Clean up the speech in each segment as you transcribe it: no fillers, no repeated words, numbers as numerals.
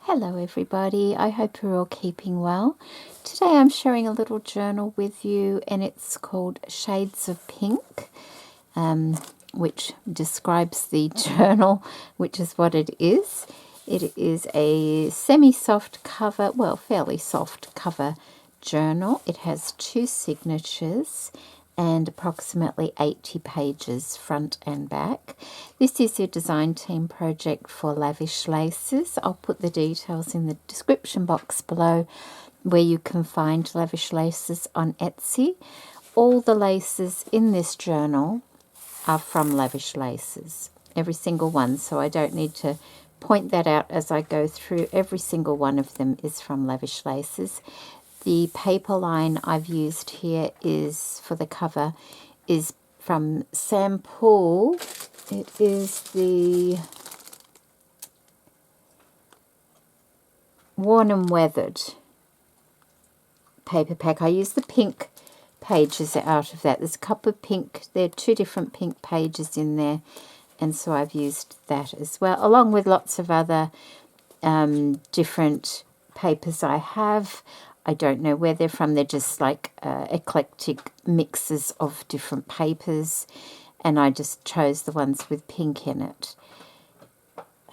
Hello everybody, I hope you're all keeping well. Today I'm sharing a little journal with you and it's called Shades of Pink, which describes the journal, which is what it is. It is a semi-soft cover, well, fairly soft cover journal. It has 2 signatures and approximately 80 pages front and back. This is your design team project for Lavish Laces. I'll put the details in the description box below where you can find Lavish Laces on Etsy. All the laces in this journal are from Lavish Laces, every single one, so I don't need to point that out as I go through. Every single one of them is from Lavish Laces. The paper line I've used here is for the cover is from Sam Poole. It is the Worn and Weathered paper pack. I use the pink pages out of that. There's a couple of pink, there are 2 different pink pages in there, and so I've used that as well, along with lots of other different papers I have. I don't know where they're from. They're just like eclectic mixes of different papers, and I just chose the ones with pink in it.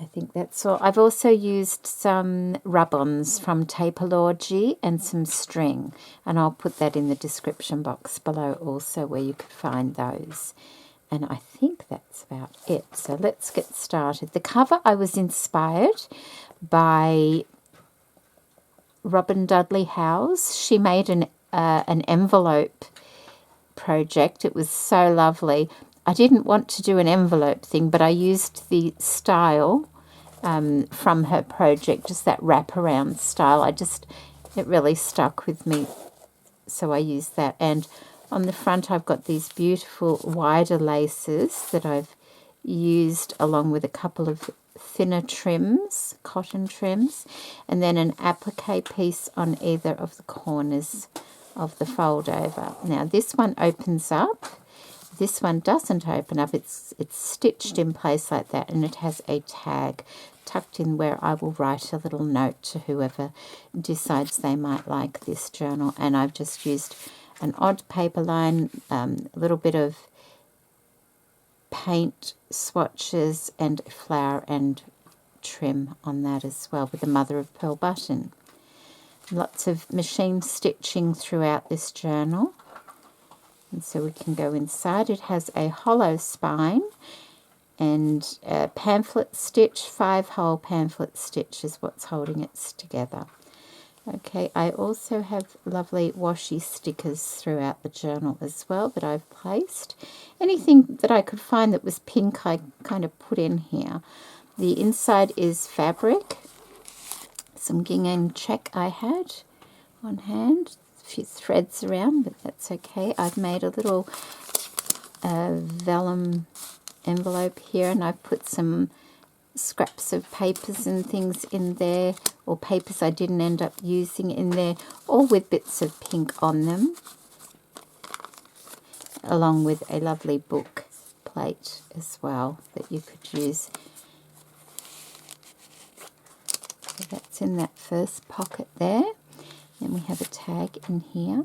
I think that's all. I've also used some rub-ons from Tapeology and some string, and I'll put that in the description box below also where you could find those. And I think that's about it. So let's get started. The cover, I was inspired by Robin Dudley Howes. She made an envelope project. It was so lovely. I didn't want to do an envelope thing, but I used the style from her project, just that wraparound style. It really stuck with me, so I used that. And on the front I've got these beautiful wider laces that I've used along with a couple of thinner trims, cotton trims, and then an applique piece on either of the corners of the fold over. Now this one opens up. This one doesn't open up. It's stitched in place like that, and it has a tag tucked in where I will write a little note to whoever decides they might like this journal. And I've just used an odd paper line, a little bit of paint swatches and flower and trim on that as well, with a mother of pearl button. Lots of machine stitching throughout this journal, and so we can go inside. It has a hollow spine and a pamphlet stitch. 5-hole pamphlet stitch is what's holding it together. Okay, I also have lovely washi stickers throughout the journal as well that I've placed. Anything that I could find that was pink I kind of put in here. The inside is fabric. Some gingham check I had on hand. A few threads around, but that's okay. I've made a little vellum envelope here, and I've put some scraps of papers and things in there, or papers I didn't end up using in there, all with bits of pink on them, along with a lovely book plate as well that you could use. So that's in that first pocket there. Then we have a tag in here,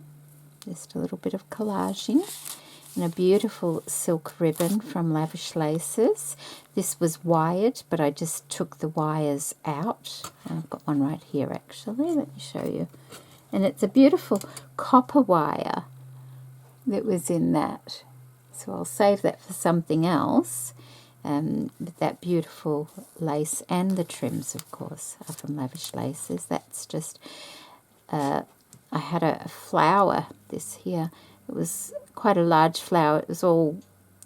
just a little bit of collaging, and a beautiful silk ribbon from Lavish Laces. This was wired, but I just took the wires out. I've got one right here actually, let me show you. And it's a beautiful copper wire that was in that. So I'll save that for something else. With that beautiful lace, and the trims of course are from Lavish Laces. That's just, I had a flower, this here. It was quite a large flower. It was all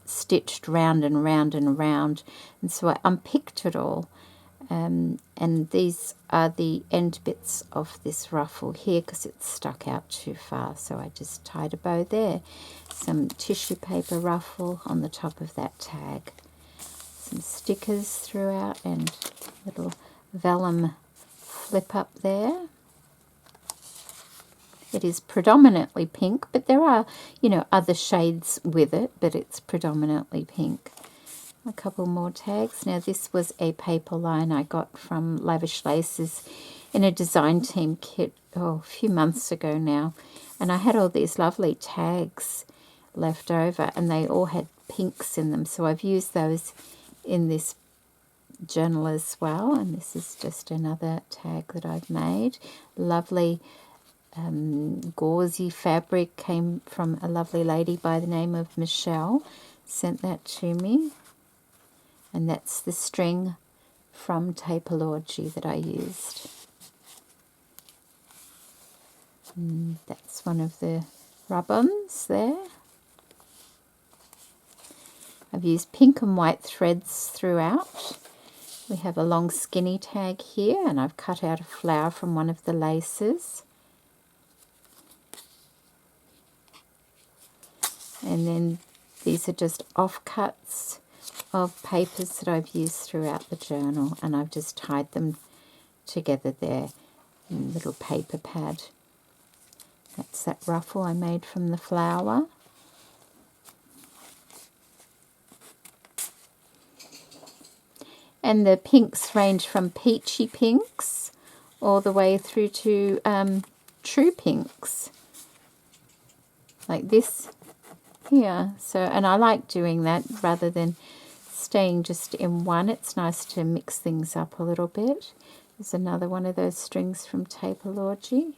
stitched round and round and round, and so I unpicked it all. And these are the end bits of this ruffle here because it's stuck out too far, so I just tied a bow there. Some tissue paper ruffle on the top of that tag. Some stickers throughout, and little vellum flip up there. It is predominantly pink, but there are, other shades with it, but it's predominantly pink. A couple more tags. Now this was a paper line I got from Lavish Laces in a design team kit a few months ago now, and I had all these lovely tags left over and they all had pinks in them, so I've used those in this journal as well. And this is just another tag that I've made. Lovely gauzy fabric, came from a lovely lady by the name of Michelle, sent that to me. And that's the string from Tapology that I used. And that's one of the rub-ons there. I've used pink and white threads throughout. We have a long skinny tag here, and I've cut out a flower from one of the laces. And then these are just offcuts of papers that I've used throughout the journal, and I've just tied them together there in a little paper pad. That's that ruffle I made from the flower. And the pinks range from peachy pinks all the way through to true pinks, like this here. So, and I like doing that rather than staying just in one. It's nice to mix things up a little bit. There's another one of those strings from Tapology,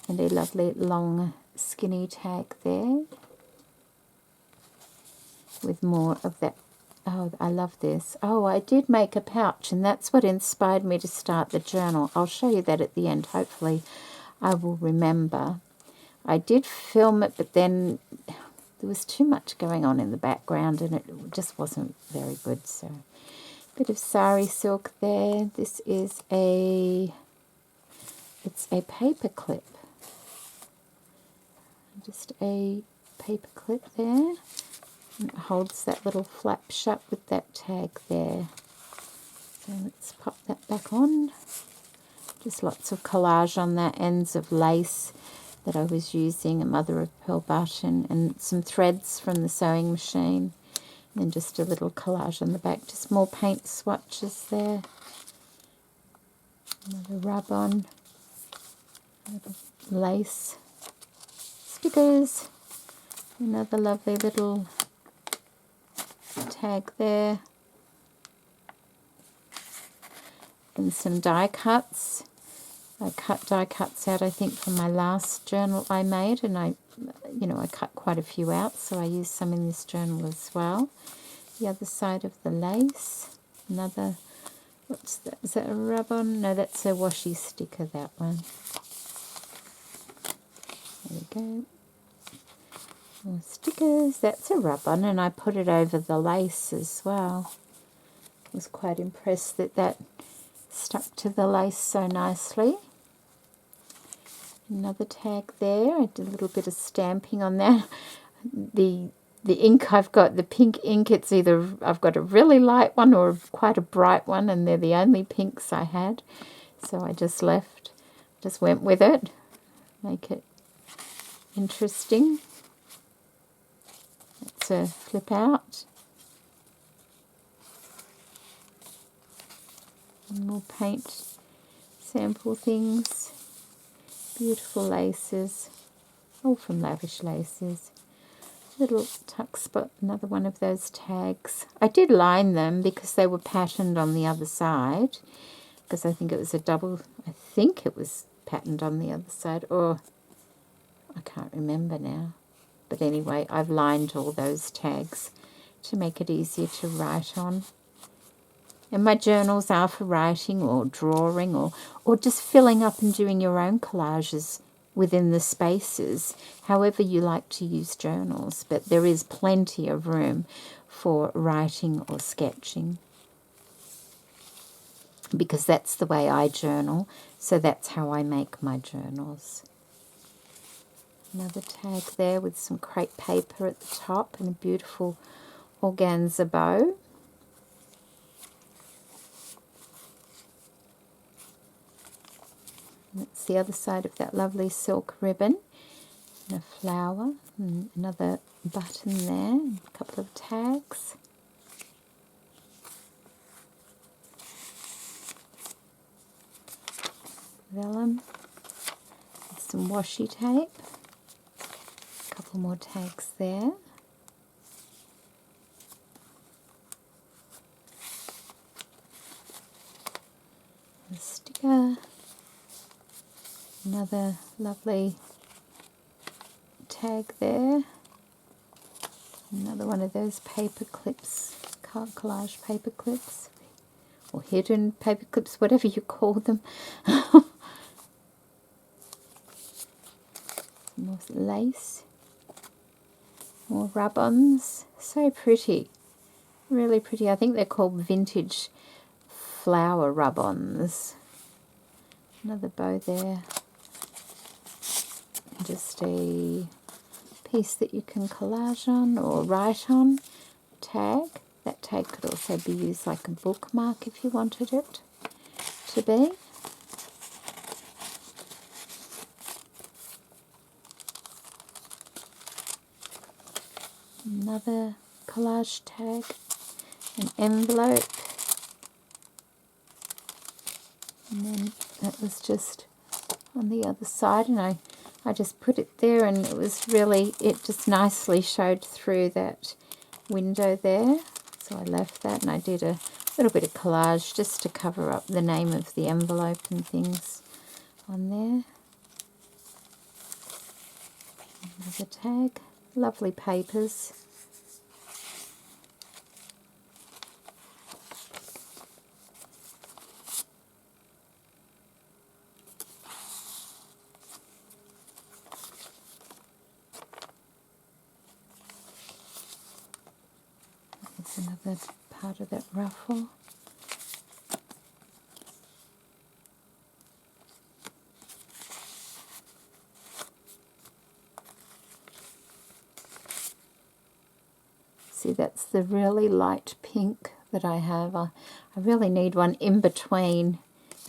and a lovely long skinny tag there with more of that. Oh, I love this. Oh, I did make a pouch, and that's what inspired me to start the journal. I'll show you that at the end. Hopefully I will remember. I did film it, but then there was too much going on in the background and it just wasn't very good. So, bit of sari silk there. This is it's a paper clip. Just a paper clip there. And it holds that little flap shut with that tag there. So let's pop that back on. Just lots of collage on that, ends of lace that I was using, a mother of pearl button, and some threads from the sewing machine. And then just a little collage on the back, just more paint swatches there. Another rub on, lace, stickers, another lovely little tag there, and some die cuts. I cut die cuts out, I think, from my last journal I made, and I cut quite a few out, so I used some in this journal as well. The other side of the lace, another, what's that? Is that a rub-on? No, that's a washi sticker, that one. There we go. More stickers. That's a rub-on, and I put it over the lace as well. I was quite impressed that that stuck to the lace so nicely. Another tag there. I did a little bit of stamping on that. The ink I've got, the pink ink, it's either I've got a really light one or quite a bright one, and they're the only pinks I had. So I just went with it. Make it interesting. That's a flip out. And more paint sample things. Beautiful laces, all from Lavish Laces. Little tuck spot, another one of those tags. I did line them because they were patterned on the other side, because I think it was a double, I think it was patterned on the other side, or I can't remember now. But anyway, I've lined all those tags to make it easier to write on. And my journals are for writing or drawing or just filling up and doing your own collages within the spaces, however you like to use journals. But there is plenty of room for writing or sketching, because that's the way I journal, so that's how I make my journals. Another tag there with some crepe paper at the top and a beautiful organza bow. That's the other side of that lovely silk ribbon. And a flower, and another button there, and a couple of tags. vellum, some washi tape, a couple more tags there. A sticker, another lovely tag there, another one of those paper clips, collage paper clips, or hidden paper clips, whatever you call them. More lace, more rub-ons, so pretty, really pretty. I think they're called vintage flower rub-ons. Another bow there, just a piece that you can collage on or write on. Tag, that tag could also be used like a bookmark if you wanted it to be. Another collage tag, an envelope, and then that was just on the other side, and I just put it there, and it was really, it just nicely showed through that window there, so I left that, and I did a little bit of collage just to cover up the name of the envelope and things on there. Another tag, lovely papers. There's another part of that ruffle. See, that's the really light pink that I have. I really need one in between,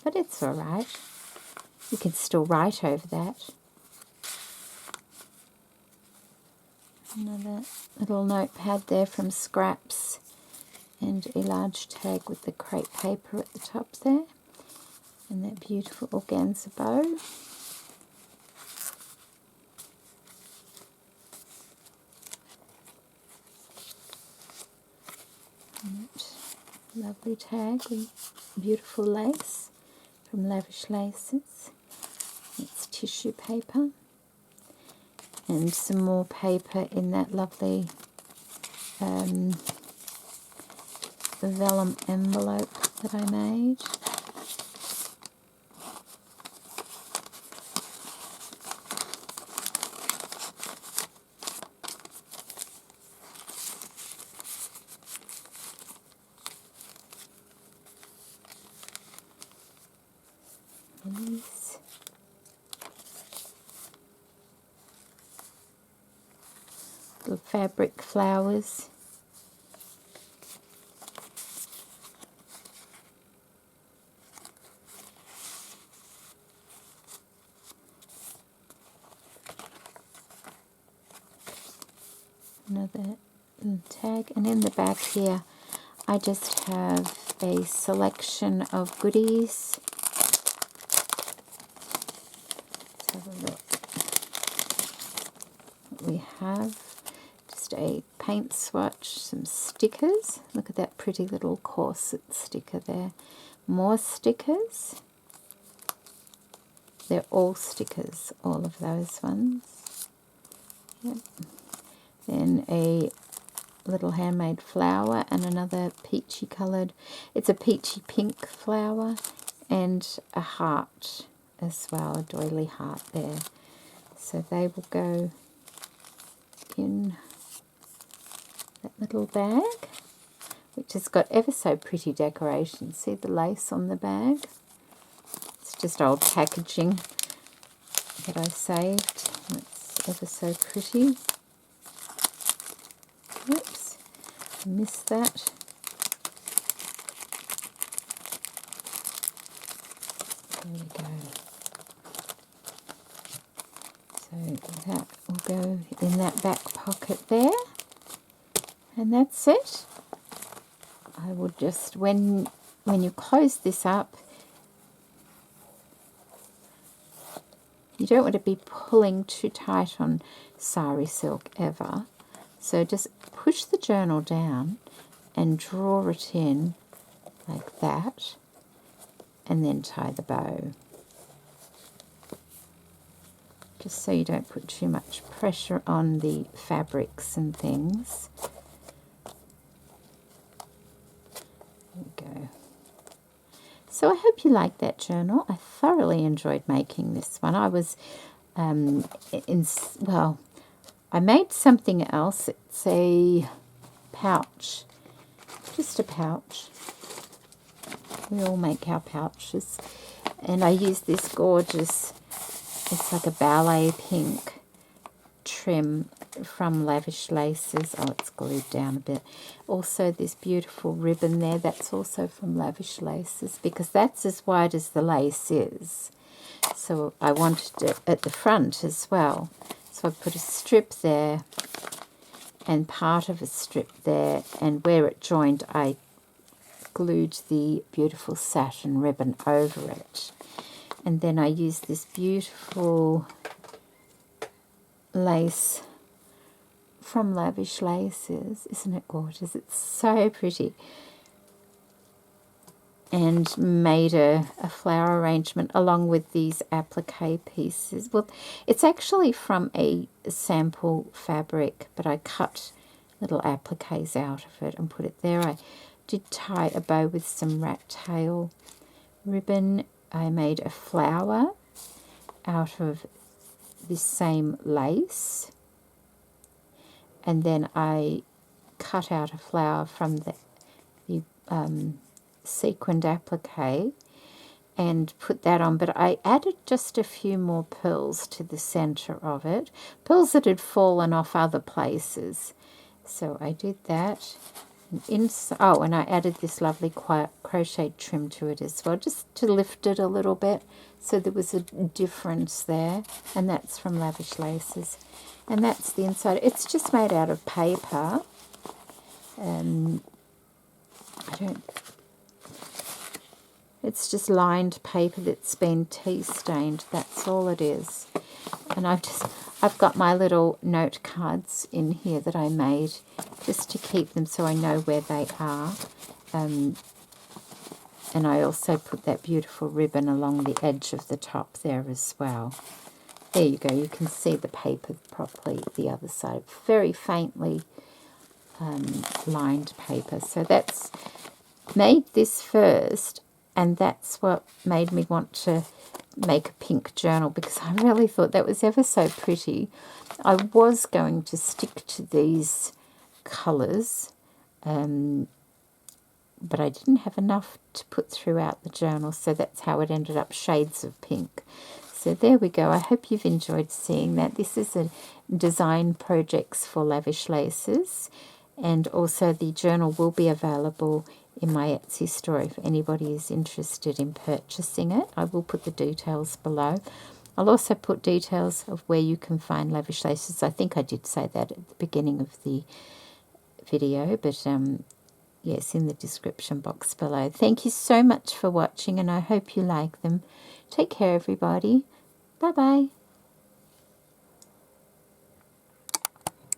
but it's all right. You can still write over that. Another little notepad there from scraps, and a large tag with the crepe paper at the top there, and that beautiful organza bow. And that lovely tag with beautiful lace from Lavish Laces. It's tissue paper. And some more paper in that lovely vellum envelope that I made. These. Little fabric flowers. Another tag, and in the back here I just have a selection of goodies. Let's have a look what we have. Just a paint swatch, some stickers. Look at that pretty little corset sticker there. More stickers. They're all stickers, all of those ones. Yep. Then a little handmade flower and another peachy coloured, it's a peachy pink flower, and a heart as well, a doily heart there. So they will go in that little bag, which has got ever so pretty decoration. See the lace on the bag? It's just old packaging that I saved. It's ever so pretty. Oops, I missed that. There we go. So that will go in that back pocket there. And that's it. I will just, when you close this up, You don't want to be pulling too tight on sari silk ever. So just push the journal down and draw it in like that, and then tie the bow. Just so you don't put too much pressure on the fabrics and things. There we go. So I hope you like that journal. I thoroughly enjoyed making this one. I was, well, I made something else. It's a pouch, just a pouch. We all make our pouches. And I use this gorgeous, it's like a ballet pink trim from Lavish Laces. Oh, it's glued down a bit. Also this beautiful ribbon there, that's also from Lavish Laces, because that's as wide as the lace is. So I wanted it at the front as well. So I put a strip there and part of a strip there, and where it joined I glued the beautiful satin ribbon over it. And then I used this beautiful lace from Lavish Laces. Isn't it gorgeous? It's so pretty. And made a flower arrangement along with these applique pieces. Well, it's actually from a sample fabric, but I cut little appliques out of it and put it there. I did tie a bow with some rat tail ribbon. I made a flower out of this same lace, and then I cut out a flower from the sequined applique and put that on, but I added just a few more pearls to the center of it, pearls that had fallen off other places. So I did that. And I added this lovely crochet trim to it as well, just to lift it a little bit, so there was a difference there. And that's from Lavish Laces. And that's the inside. It's just made out of paper. It's just lined paper that's been tea stained. That's all it is. And I've got my little note cards in here that I made just to keep them so I know where they are. And I also put that beautiful ribbon along the edge of the top there as well. There you go. You can see the paper properly the other side. Very faintly lined paper. So that's made this first, and that's what made me want to make a pink journal, because I really thought that was ever so pretty. I was going to stick to these colours, but I didn't have enough to put throughout the journal, so that's how it ended up shades of pink. So there we go. I hope you've enjoyed seeing that. This is a design projects for Lavish Laces, and also the journal will be available in my Etsy store if anybody is interested in purchasing it. I will put the details below. I'll also put details of where you can find Lavish Laces. I think I did say that at the beginning of the video, but yes, in the description box below. Thank you so much for watching, and I hope you like them. Take care, everybody. Bye-bye.